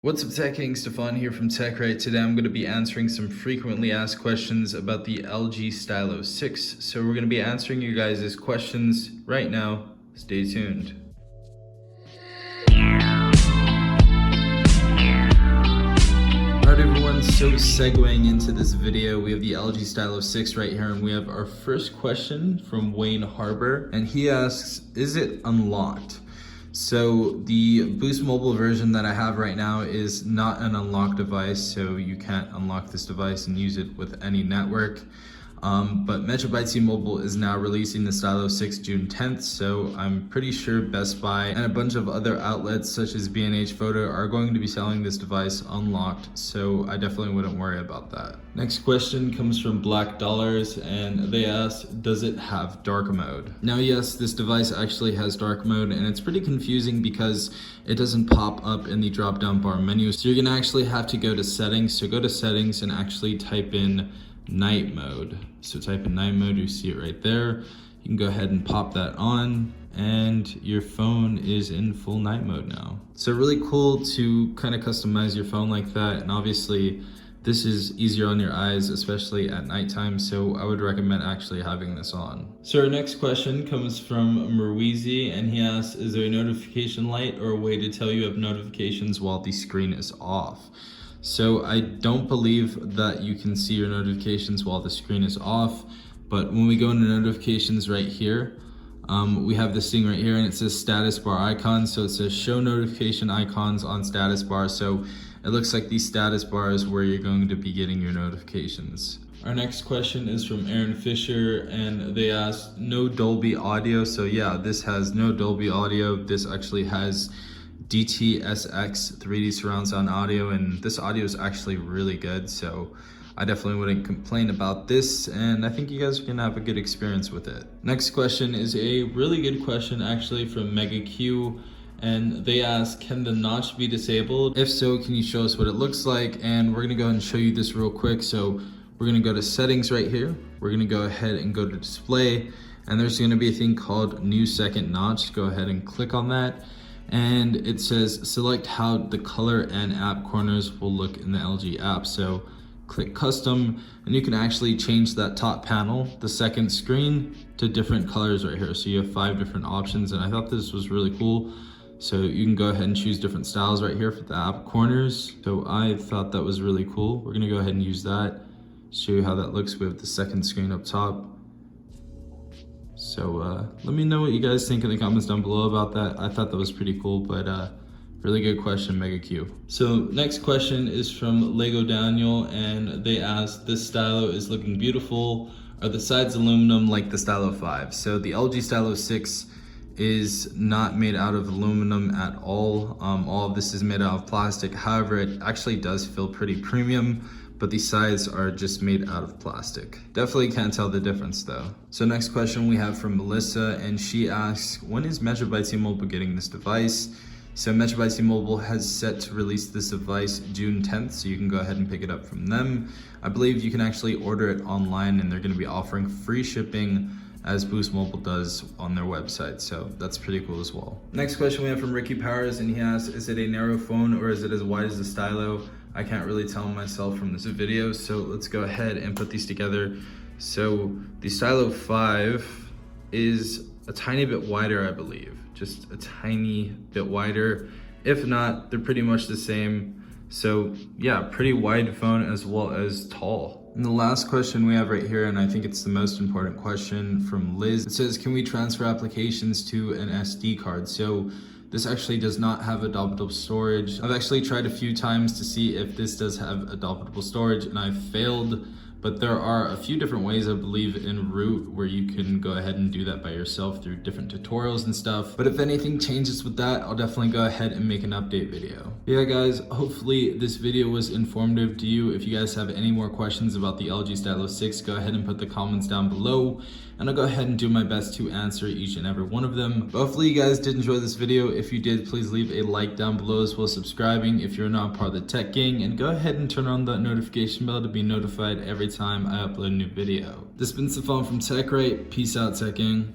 What's up, Tech King? Stefan here from TechRight. Today I'm going to be answering some frequently asked questions about the LG Stylo 6. So we're going to be answering you guys' questions right now. Stay tuned. Alright everyone, so segueing into this video, we have the LG Stylo 6 right here, and we have our first question from Wayne Harbor, and he asks, is it unlocked? So the Boost Mobile version that I have right now is not an unlocked device, so you can't unlock this device and use it with any network. But TMobile is now releasing the Stylo 6 June 10th, so I'm pretty sure Best Buy and a bunch of other outlets such as B&H Photo are going to be selling this device unlocked, so I definitely wouldn't worry about that. Next question comes from Black Dollars, and they ask, does it have dark mode? Now yes, this device actually has dark mode, and it's pretty confusing because it doesn't pop up in the drop down bar menu, so you're gonna actually have to go to settings. So go to settings and actually type in night mode. So type in night mode, you see it right there. You can go ahead and pop that on and your phone is in full night mode now. So really cool to kind of customize your phone like that, and obviously this is easier on your eyes, especially at nighttime, so I would recommend actually having this on. So our next question comes from Merweezy, and he asks, is there a notification light or a way to tell you of notifications while the screen is off? So I don't believe that you can see your notifications while the screen is off, but when we go into notifications right here, we have this thing right here and it says status bar icons. So it says show notification icons on status bar. So it looks like these status bars where you're going to be getting your notifications. Our next question is from Aaron Fisher, and they asked, no Dolby audio. So yeah, this has no Dolby audio. This actually has DTSX 3D surround sound audio, and this audio is actually really good, so I definitely wouldn't complain about this, and I think you guys are gonna have a good experience with it. Next question is a really good question actually from Mega Q, and they ask, can the notch be disabled? If so, can you show us what it looks like? And we're gonna go ahead and show you this real quick. So we're gonna go to settings right here. We're gonna go ahead and go to display, and there's gonna be a thing called new second notch. Go ahead and click on that. And it says select how the color and app corners will look in the LG app. So click custom, and you can actually change that top panel, the second screen, to different colors right here. So you have 5 different options, and I thought this was really cool. So you can go ahead and choose different styles right here for the app corners. So I thought that was really cool. We're gonna go ahead and use that, show you how that looks with the second screen up top. So let me know what you guys think in the comments down below about that. I thought that was pretty cool, but really good question, Mega Q. So next question is from Lego Daniel, and they asked, this stylo is looking beautiful. Are the sides aluminum like the Stylo 5? So the LG Stylo 6 is not made out of aluminum at all. All of this is made out of plastic. However, it actually does feel pretty premium, but the sides are just made out of plastic. Definitely can't tell the difference though. So next question we have from Melissa, and she asks, when is TMobile getting this device? So TMobile has set to release this device June 10th, so you can go ahead and pick it up from them. I believe you can actually order it online, and they're gonna be offering free shipping as Boost Mobile does on their website, so that's pretty cool as well. Next question we have from Ricky Powers, and he asks, is it a narrow phone or is it as wide as the Stylo? I can't really tell myself from this video, so let's go ahead and put these together. So the Stylo 5 is a tiny bit wider, I believe, just a tiny bit wider. If not, they're pretty much the same. So yeah, pretty wide phone as well as tall. And the last question we have right here, and I think it's the most important question, from Liz. It says, can we transfer applications to an SD card? So this actually does not have adaptable storage. I've actually tried a few times to see if this does have adaptable storage, and I've failed. But there are a few different ways, I believe, in Root where you can go ahead and do that by yourself through different tutorials and stuff. But if anything changes with that, I'll definitely go ahead and make an update video. Yeah guys, hopefully this video was informative to you. If you guys have any more questions about the LG Stylo 6, go ahead and put the comments down below, and I'll go ahead and do my best to answer each and every one of them. But hopefully you guys did enjoy this video. If you did, please leave a like down below, as well as subscribing if you're not part of the Tech Gang, and go ahead and turn on that notification bell to be notified every time I upload a new video. This has been Stefan from TechRight. Peace out, Tech Gang.